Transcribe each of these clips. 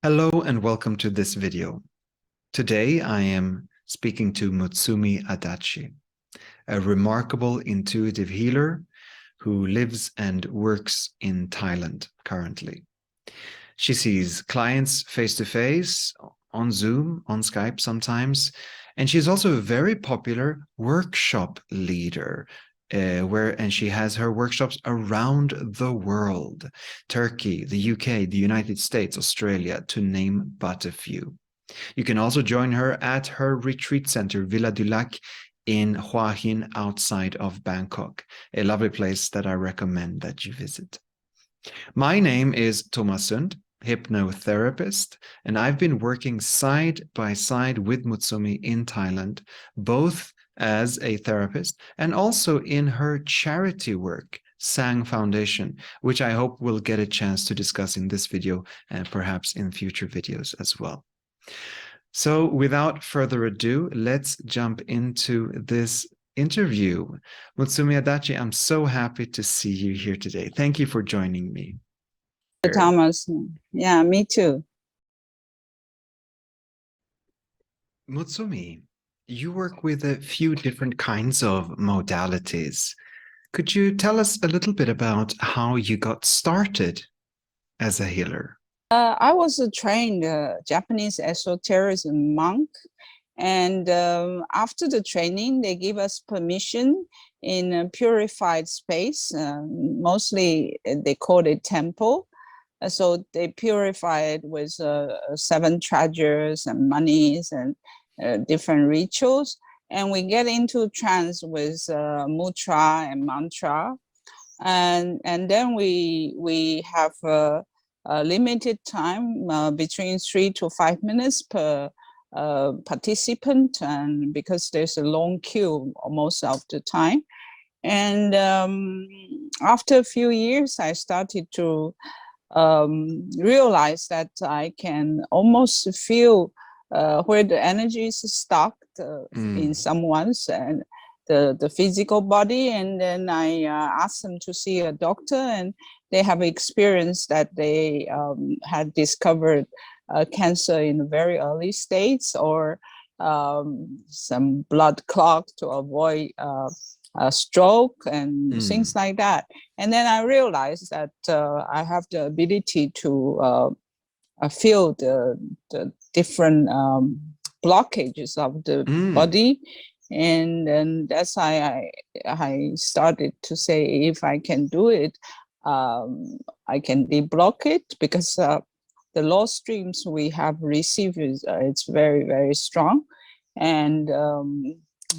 Hello and welcome to this video. Today I am speaking to Mutsumi Adachi, a remarkable intuitive healer who lives and works in Thailand currently. She sees clients face to face, on Zoom, on Skype sometimes, and she's also a very popular workshop leader. And she has her workshops around the world: Turkey, the UK, the United States, Australia, to name but a few. You can also join her at her retreat center, Villa du Lac, in Hua Hin, outside of Bangkok, a lovely place that I recommend that you visit. My name is Thomas Sund, hypnotherapist, and I've been working side by side with Mutsumi in Thailand, both as a therapist and also in her charity work, Sang Foundation, which I hope we'll get a chance to discuss in this video and perhaps in future videos as well. So without further ado, let's jump into this interview. Mutsumi Adachi, I'm so happy to see you here today. Thank you for joining me. Thomas. Yeah, me too. Mutsumi, you work with a few different kinds of modalities. Could you tell us a little bit about how you got started as a healer? I was a trained Japanese esotericism monk, and after the training, they give us permission in a purified space. Mostly, they call it temple. So they purify it with 7 treasures and monies and different rituals. And we get into trance with mudra and mantra. And then we have a limited time between 3 to 5 minutes per participant, and because there's a long queue most of the time. And after a few years, I started to realize that I can almost feel where the energy is stuck in someone's and the physical body. And then I asked them to see a doctor, and they have experienced that they had discovered cancer in the very early stages, or some blood clot to avoid a stroke and things like that. And then I realized that I have the ability to feel the different blockages of the body. And that's why I started to say, if I can do it, I can deblock it, because the law streams we have received it's very, very strong. And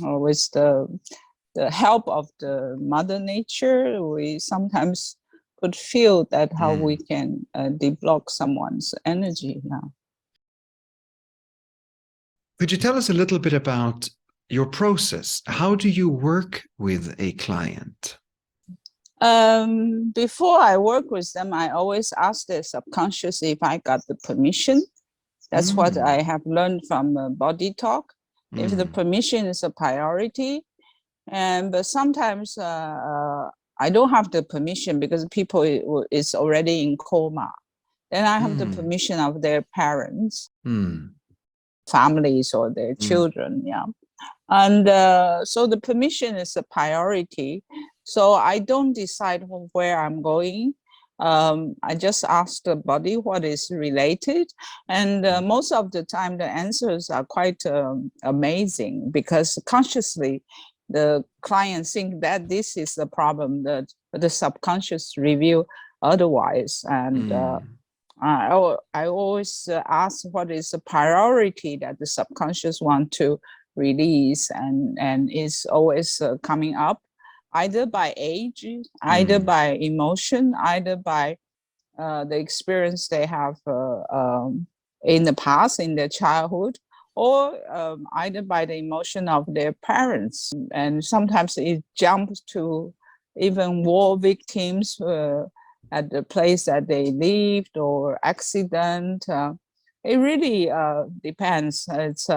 with the help of the mother nature, we sometimes could feel that how we can deblock someone's energy now. Could you tell us a little bit about your process? How do you work with a client? Before I work with them, I always ask the subconscious if I got the permission. That's what I have learned from body talk. If the permission is a priority, but sometimes I don't have the permission because people is already in coma. Then I have the permission of their parents, families, or their children. Yeah. And so the permission is a priority. So I don't decide where I'm going. I just ask the body what is related. And most of the time, the answers are quite amazing, because consciously, the client think that this is the problem, that the subconscious reveal otherwise. And I always ask what is the priority that the subconscious want to release, and is always coming up, either by age, either by emotion, either by the experience they have in the past, in their childhood, or either by the emotion of their parents. And sometimes it jumps to even war victims at the place that they lived, or accident. It really depends. It's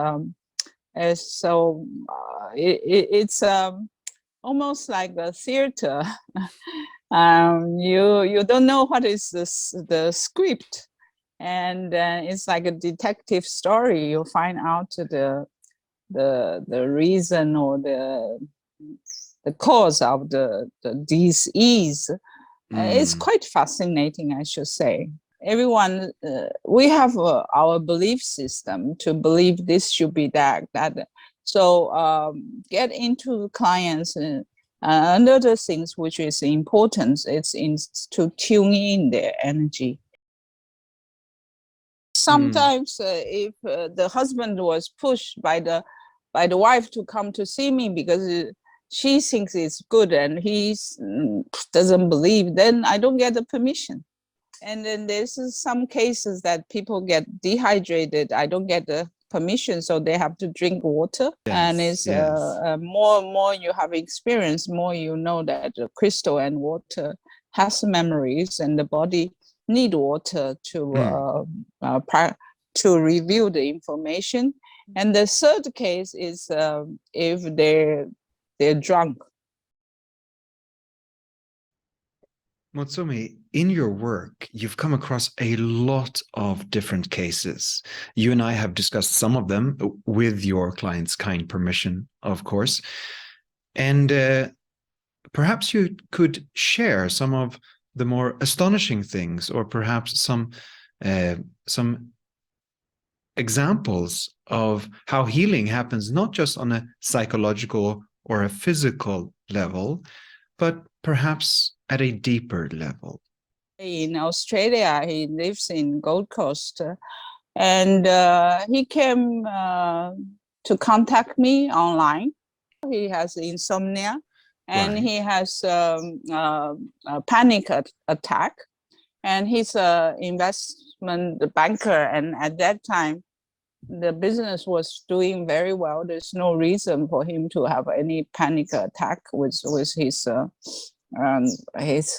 almost like a theater. You don't know what is the script. and it's like a detective story. You find out the reason or the cause of the disease. It's quite fascinating, I should say. Everyone, we have our belief system to believe this should be that. So get into clients another things which is important. It's to tune in their energy. Sometimes if the husband was pushed by the wife to come to see me because she thinks it's good and he doesn't believe, then I don't get the permission. And then there's some cases that people get dehydrated. I don't get the permission, so they have to drink water. Yes, and it's more you have experience, more you know that the crystal and water has memories, and the body need water to to review the information. And the third case is if they're drunk. Mutsumi, in your work, you've come across a lot of different cases. You and I have discussed some of them with your client's kind permission, of course. And perhaps you could share some of the more astonishing things, or perhaps some examples of how healing happens, not just on a psychological or a physical level, but perhaps at a deeper level. In Australia, he lives in Gold Coast, and he came to contact me online. He has insomnia, and he has a panic attack, and he's an investment banker, and at that time the business was doing very well. There's no reason for him to have any panic attack with his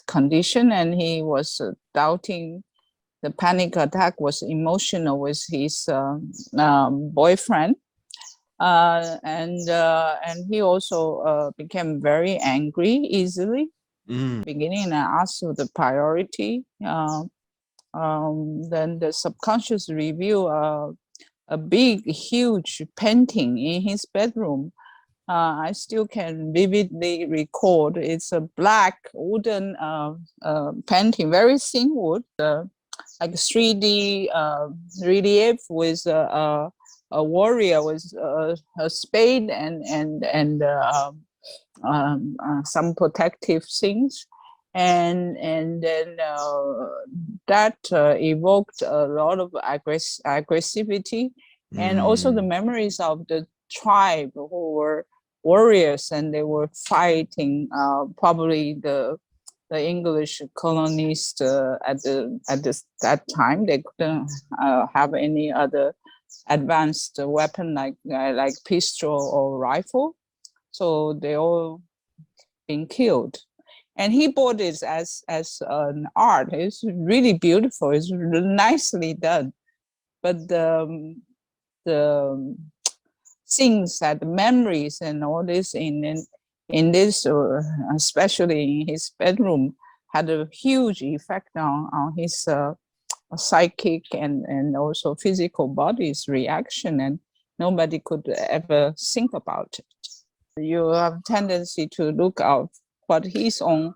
condition, and he was doubting the panic attack was emotional with his boyfriend, and he also became very angry easily. Beginning, I asked for the priority. Then the subconscious review a big, huge painting in his bedroom. I still can vividly record. It's a black wooden painting, very thin wood, like 3D relief with a warrior with a spade and some protective things. And then that evoked a lot of aggressivity, and also the memories of the tribe who were warriors, and they were fighting probably the English colonists at that time. They couldn't have any other advanced weapon like pistol or rifle, so they all been killed. And he bought it as an art. It's really beautiful. It's nicely done. But the things that memories and all this in this, especially in his bedroom, had a huge effect on his psychic and also physical body's reaction, and nobody could ever think about it. You have a tendency to look out what his own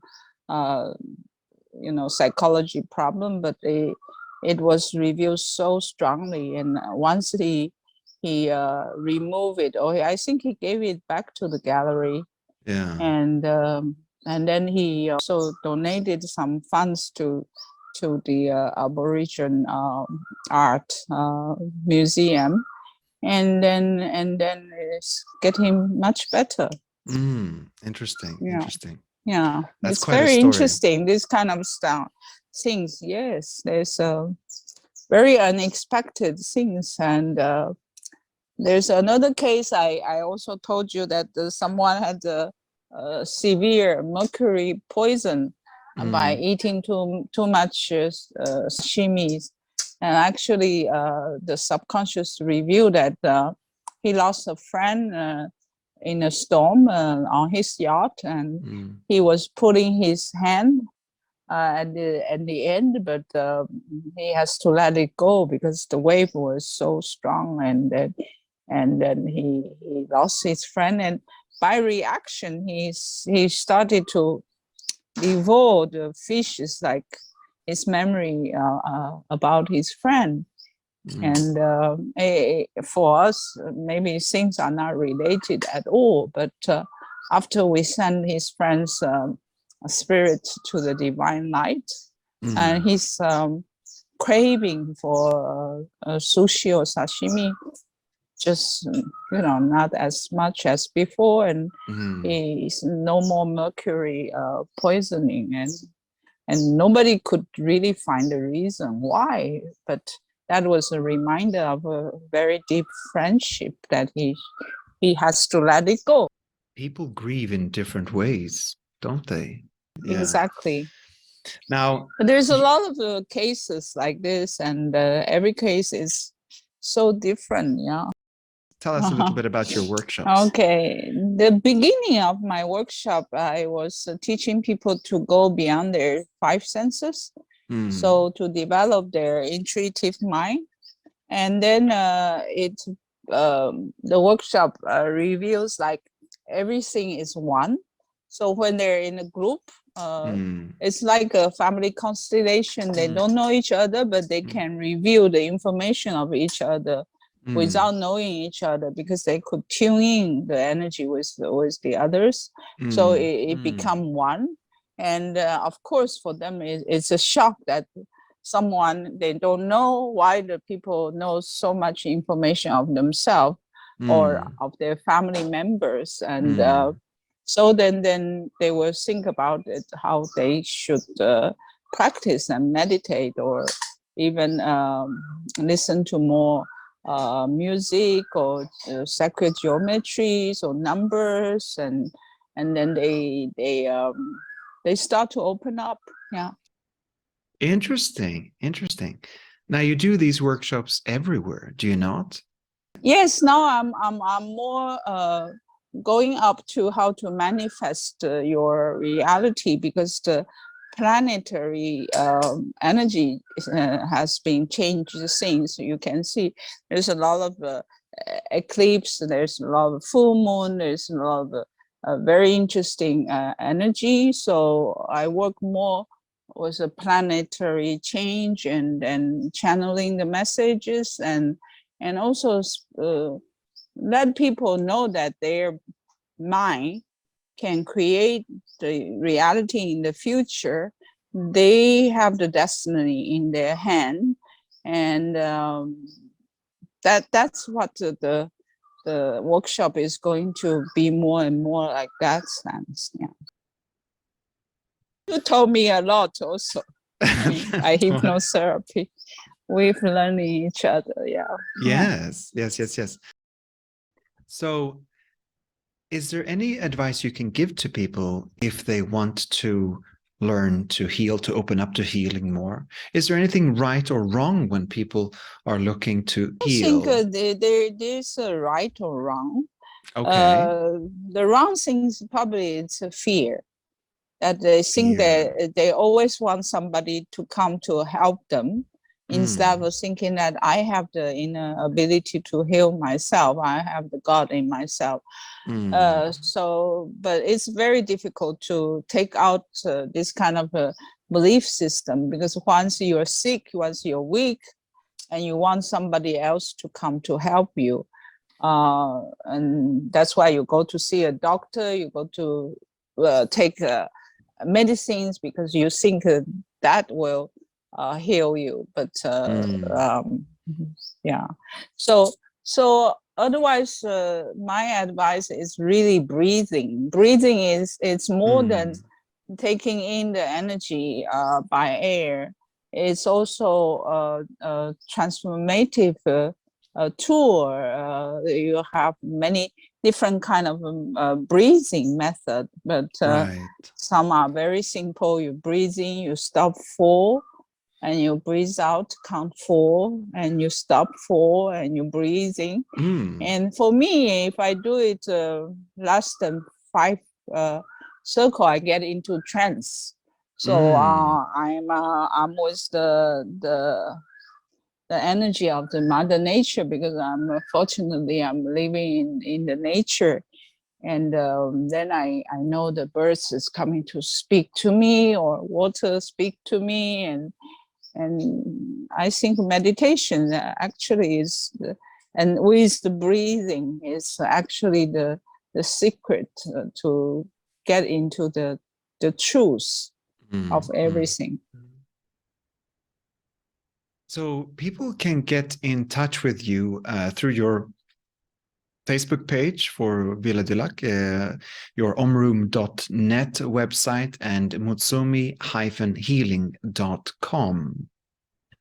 psychology problem, but it was revealed so strongly, and once he removed it, or I think he gave it back to the gallery, and then he also donated some funds to the Aboriginal art museum, and then it's getting much better. Interesting. Yeah. Interesting. Yeah, that's it's quite very a story. interesting. This kind of stuff, things. Yes, there's very unexpected things, and there's another case. I also told you that someone had a severe mercury poison by eating too much sashimi, and actually the subconscious revealed that he lost a friend in a storm on his yacht, and he was putting his hand at the end, but he has to let it go because the wave was so strong, and then he lost his friend, and by reaction he started to devour the fishes, like his memory about his friend. And for us, maybe things are not related at all, but after we send his friend's spirit to the divine light, and his craving for sushi or sashimi just not as much as before, and is no more mercury poisoning, and nobody could really find the reason why, but that was a reminder of a very deep friendship that he has to let it go. People grieve in different ways, don't they? Yeah. Exactly. Now, but there's a lot of cases like this, and every case is so different. Yeah. Tell us a little bit about your workshops. Okay. The beginning of my workshop, I was teaching people to go beyond their five senses. So to develop their intuitive mind. And then the workshop reveals like everything is one. So when they're in a group, it's like a family constellation. They don't know each other, but they can reveal the information of each other without knowing each other, because they could tune in the energy with the others. So it become one. And of course, for them, it's a shock that someone, they don't know why the people know so much information of themselves or of their family members. And so then they will think about it, how they should practice and meditate, or even listen to more music or sacred geometries or numbers, and then they start to open up. Yeah. Interesting. Now you do these workshops everywhere, do you not? Yes. Now I'm more going up to how to manifest your reality, because the planetary energy has been changed since. You can see there's a lot of eclipse, there's a lot of full moon, there's a lot of very interesting energy. So I work more with a planetary change and channeling the messages, and also let people know that their mind can create the reality in the future. They have the destiny in their hand, and that's what the workshop is going to be more and more like that sense. Yeah. You told me a lot also. I hypnotherapy. We've learning each other. Yeah. Yes. So is there any advice you can give to people if they want to learn to heal, to open up to healing more? Is there anything right or wrong when people are looking to heal? I think there's a right or wrong. Okay. The wrong thing is probably it's a fear, that they think that they always want somebody to come to help them, instead of thinking that I have the inner ability to heal myself. I have the God in myself. But it's very difficult to take out this kind of a belief system, because once you're sick, once you're weak, and you want somebody else to come to help you, and that's why you go to see a doctor, you go to take medicines, because you think that will heal you. But yeah, so otherwise, my advice is really breathing. Breathing it's more than taking in the energy by air. It's also a transformative tool. You have many different kind of breathing method, but some are very simple. You breathe in, you stop 4, and you breathe out, count 4, and you stop 4, and you breathe in. And for me, if I do it less than 5 circle, I get into trance. So I'm with the energy of the mother nature, because fortunately I'm living in the nature. And then I know the birds is coming to speak to me, or water speak to me. And I think meditation actually is, and with the breathing is actually the secret to get into the truth of everything. So people can get in touch with you through your Facebook page for Villa du Lac, your omroom.net website, and mutsumi-healing.com.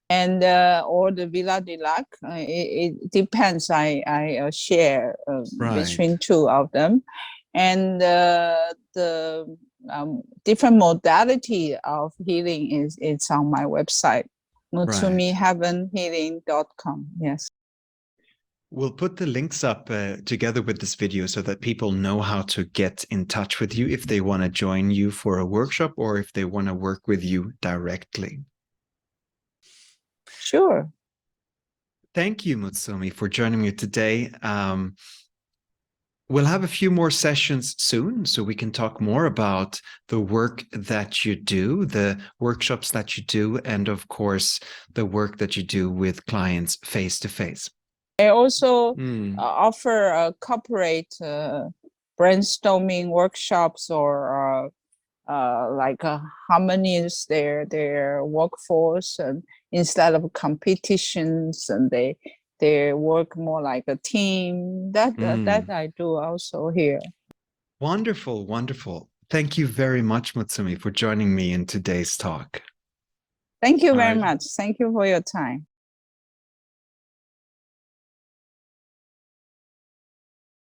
And or the Villa du Lac, it depends. I share between two of them, and the different modality of healing is it's on my website, mutsumiheavenhealing.com. Yes. We'll put the links up together with this video so that people know how to get in touch with you if they want to join you for a workshop or if they want to work with you directly. Sure. Thank you, Mutsumi, for joining me today. We'll have a few more sessions soon, so we can talk more about the work that you do, the workshops that you do, and of course, the work that you do with clients face to face. I also offer corporate brainstorming workshops, or like harmonize their workforce, and instead of competitions, and they work more like a team. That I do also here. Wonderful, wonderful. Thank you very much, Mutsumi, for joining me in today's talk. Thank you very much. Thank you for your time.